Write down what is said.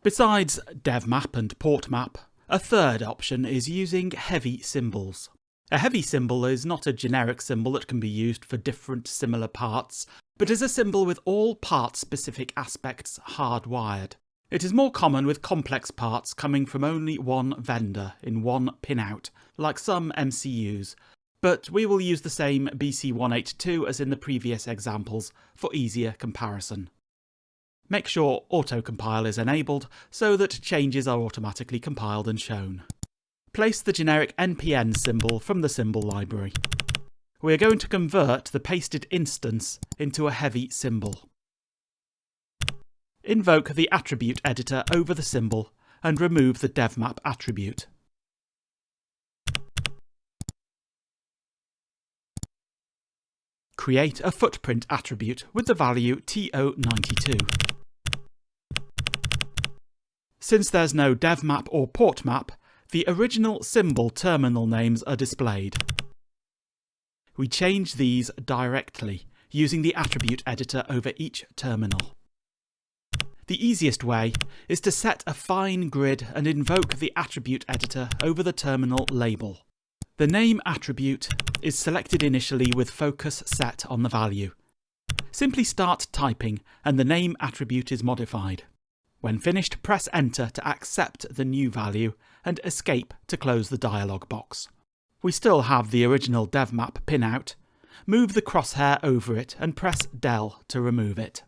Besides devmap and portmap, a third option is using heavy symbols. A heavy symbol is not a generic symbol that can be used for different similar parts, but is a symbol with all part-specific aspects hardwired. It is more common with complex parts coming from only one vendor in one pinout, like some MCUs, but we will use the same BC182 as in the previous examples for easier comparison. Make sure autocompile is enabled so that changes are automatically compiled and shown. Place the generic npn symbol from the symbol library. We are going to convert the pasted instance into a heavy symbol. Invoke the attribute editor over the symbol and remove the devmap attribute. Create a footprint attribute with the value TO92. Since there's no devmap or portmap, the original symbol terminal names are displayed. We change these directly, using the attribute editor over each terminal. The easiest way is to set a fine grid and invoke the attribute editor over the terminal label. The name attribute is selected initially with focus set on the value. Simply start typing and the name attribute is modified. When finished, press Enter to accept the new value and Escape to close the dialog box. We still have the original devmap pinout. Move the crosshair over it and press Del to remove it.